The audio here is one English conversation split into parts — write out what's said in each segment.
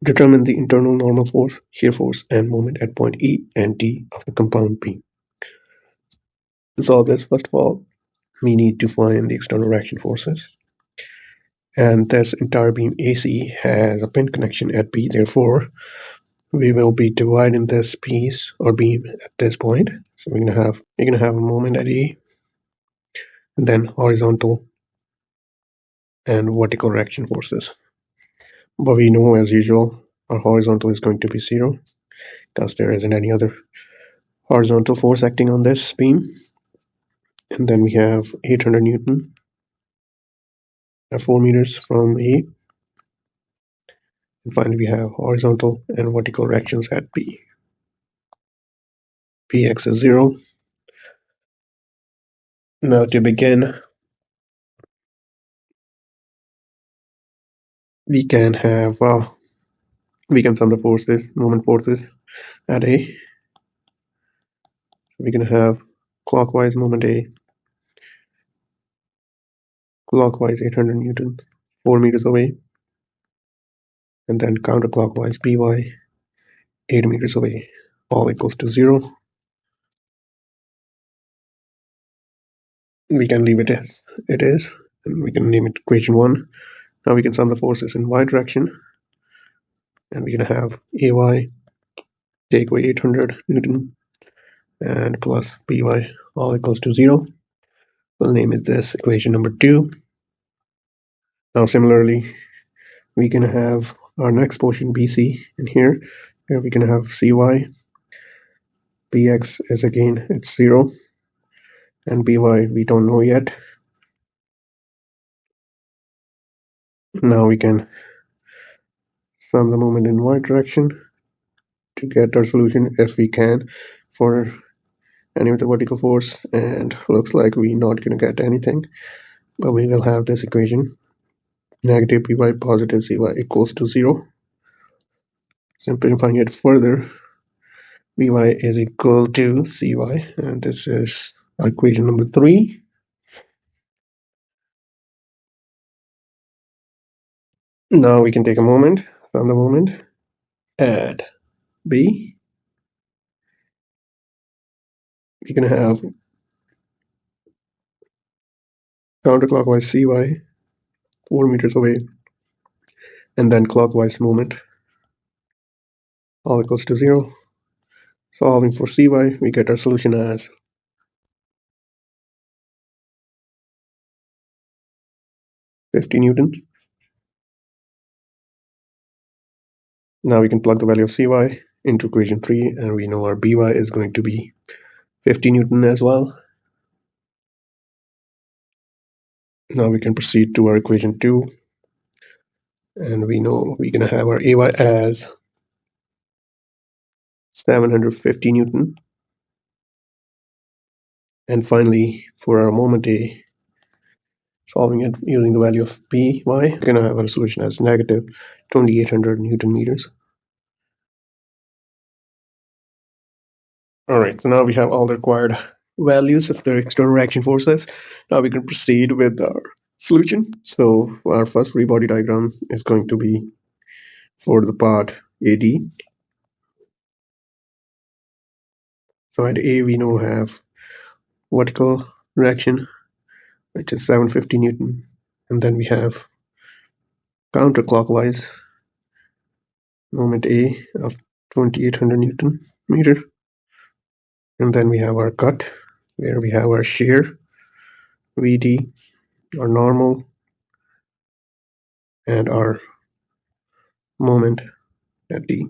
Determine the internal normal force, shear force, and moment at point E and D of the compound beam. To solve this, first of all, we need to find the external reaction forces. And this entire beam AC has a pin connection at B, therefore we will be dividing this piece or beam at this point. So you're gonna have a moment at E, and then horizontal and vertical reaction forces. But we know, as usual, our horizontal is going to be 0 because there isn't any other horizontal force acting on this beam. And then we have 800 Newton at 4 meters from A. And finally, we have horizontal and vertical reactions at B. Px is 0. Now to begin, we can sum the forces, moment forces at A. We can have clockwise moment A, clockwise 800 Newton, 4 meters away, and then counterclockwise By, 8 meters away, all equals to 0. We can leave it as it is, and we can name it equation 1. Now we can sum the forces in y direction, and we're going to have Ay take away 800 Newton and plus By, all equals to 0. We'll name it this equation number 2. Now similarly, we're going to have our next portion BC in here, where we're going to have Cy. Bx is again, it's 0, and By we don't know yet. Now we can sum the moment in y direction to get our solution if we can for any of the vertical force, and looks like we're not going to get anything, but we will have this equation: negative By positive Cy equals to 0. Simplifying it further, By is equal to Cy, and this is our equation number 3. Now we can take a moment, sum the moment at B. We're going to have counterclockwise Cy 4 meters away, and then clockwise moment, all equals to 0. Solving for Cy, we get our solution as 50 newtons. Now we can plug the value of Cy into equation 3, and we know our By is going to be 50 Newton as well. Now we can proceed to our equation 2, and we know we're going to have our Ay as 750 Newton. And finally, for our moment A, solving it using the value of By, we're going to have our solution as negative 2800 Newton meters. Alright, so now we have all the required values of the external reaction forces. Now we can proceed with our solution. So our first free body diagram is going to be for the part AD. So at A we now have vertical reaction, which is 750 Newton, and then we have counterclockwise moment A of 2800 Newton meter, and then we have our cut where we have our shear VD, our normal, and our moment at D.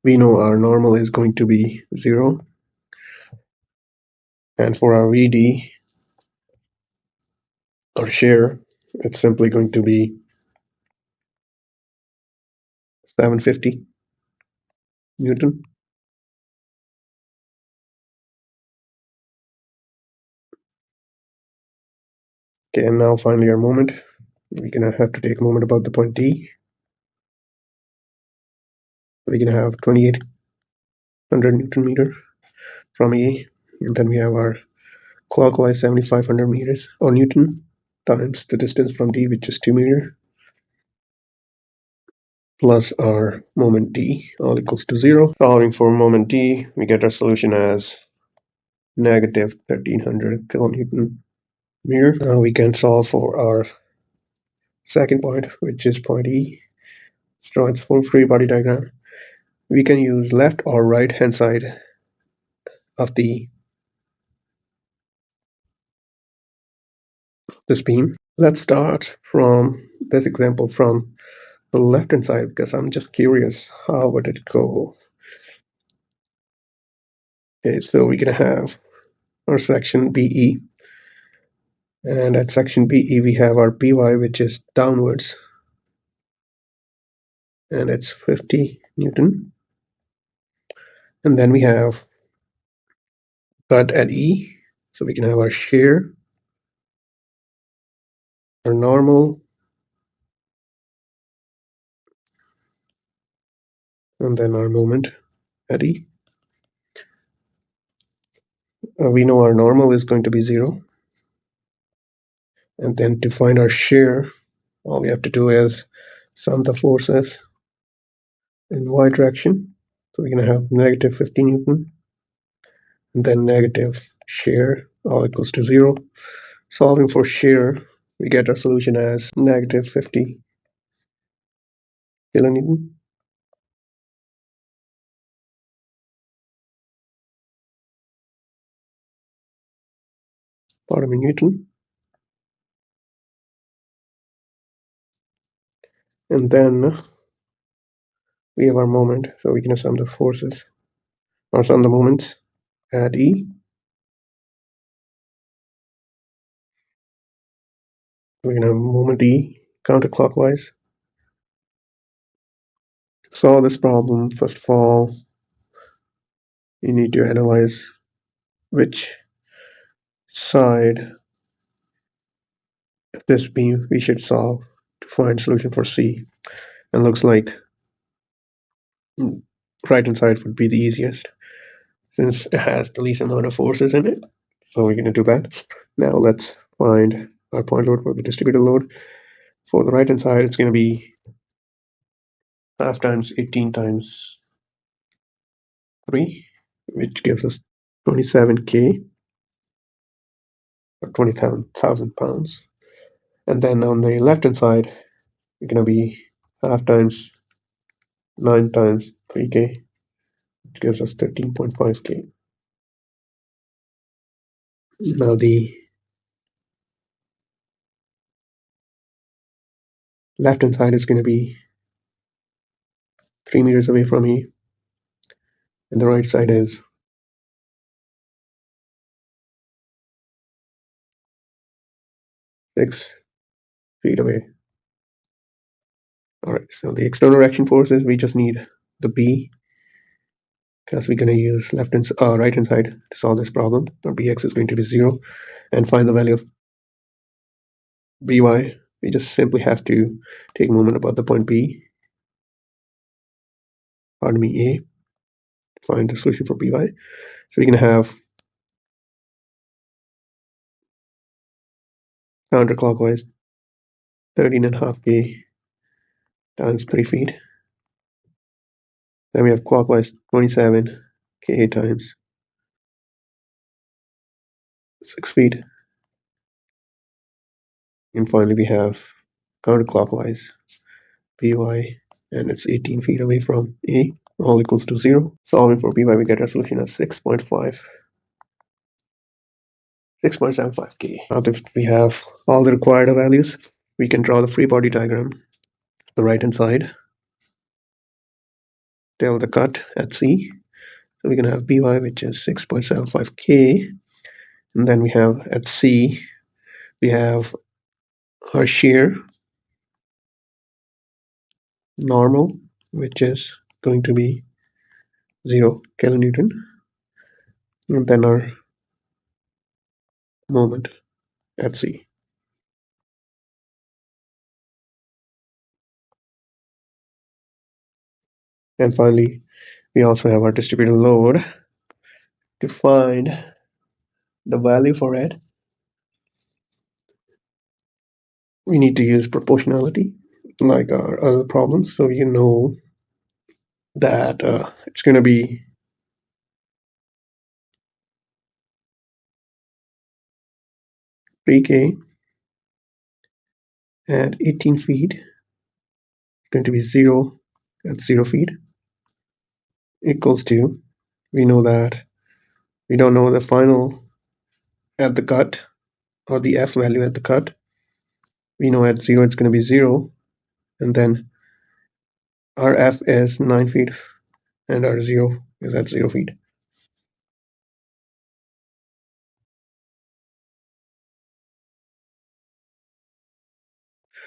We know our normal is going to be 0, and for our VD, our shear, it's simply going to be 750 Newton. Okay, and now finally our moment. We're gonna have to take a moment about the point D. We're gonna have 2800 Newton meter from A, and then we have our clockwise 7500 meters or Newton times the distance from D, which is 2 meters. plus our moment d, all equals to 0. Solving for moment d, we get our solution as negative 1300 kilonewton meter. Now we can solve for our second point, which is point E. Let's draw its full free body diagram. We can use left or right hand side of this beam. Let's start from this example from the left hand side because I'm just curious how would it go. Okay, so we're gonna have our section BE, and at section BE we have our BY, which is downwards, and it's 50 Newton. And then we have cut at E, so we can have our shear, our normal, and then our moment at E. We know our normal is going to be 0. And then to find our shear, all we have to do is sum the forces in y direction. So we're going to have negative 50 Newton, and then negative shear, all equals to 0. Solving for shear, we get our solution as negative 50 kilonewton. Pardon me, Newton. And then we have our moment, so we can sum the forces, or sum the moments at E. We're going to have moment E counterclockwise. To solve this problem, first of all, you need to analyze which side of this beam we should solve to find solution for C. And looks like right hand side would be the easiest since it has the least amount of forces in it. So we're going to do that. Now let's find our point load for the distributed load. For the right hand side, it's going to be half times 18 times 3, which gives us 27k, or 20,000 pounds. And then on the left hand side, it's going to be half times 9 times 3k, which gives us 13.5k. Now the left hand side is going to be 3 meters away from me, and the right side is 6 feet away. Alright, so the external action forces, we just need the B, because we're going to use right hand side to solve this problem. Our Bx is going to be 0, and find the value of By. We just simply have to take a moment about the point B, pardon me, A, to find the solution for By. So we're going to have counterclockwise 13.5k times 3 feet. Then we have clockwise 27k times 6 feet. And finally we have counterclockwise By, and it's 18 feet away from A, all equals to 0. Solving for By, we get our solution as 6.75k. Now if we have all the required values, we can draw the free body diagram. The right hand side, tell the cut at C. So we're going to have By, which is 6.75k. And then we have at C, we have our shear, normal, which is going to be 0 kilonewton. And then our moment at C. And finally, we also have our distributed load. To find the value for it, we need to use proportionality. like our other problems. So you know that it's going to be 3K at 18 feet. It's going to be 0 at 0 feet equals to, we know that, we don't know the final at the cut or the F value at the cut. We know at 0 it's going to be 0, and then our F is 9 feet and our 0 is at 0 feet.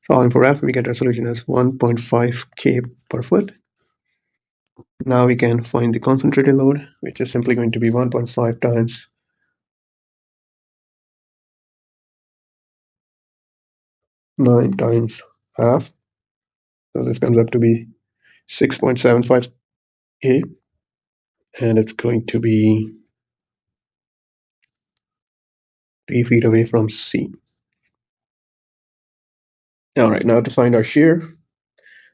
Solving for F, we get our solution as 1.5 K per foot. Now we can find the concentrated load, which is simply going to be 1.5 times 9 times half. So this comes up to be 6.75 K, and it's going to be 3 feet away from C. All right, now to find our shear,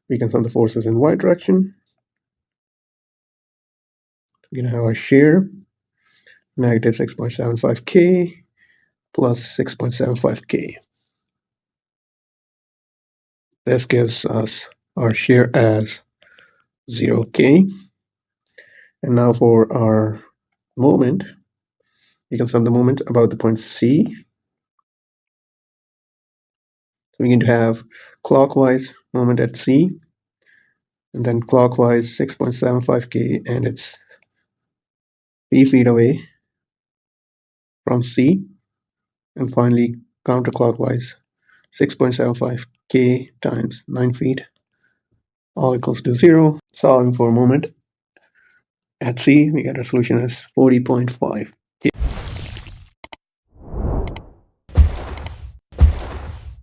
we can sum the forces in y direction. We're going to have our shear, negative 6.75 K plus 6.75 K. This gives us our shear as 0 K. And now for our moment, we can sum the moment about the point C. We're going to have clockwise moment at C, and then clockwise 6.75 K, and it's 3 feet away from C. And finally, counterclockwise 6.75 K times 9 feet, all equals to 0. Solving for moment at C, we get a solution as 40.5 K.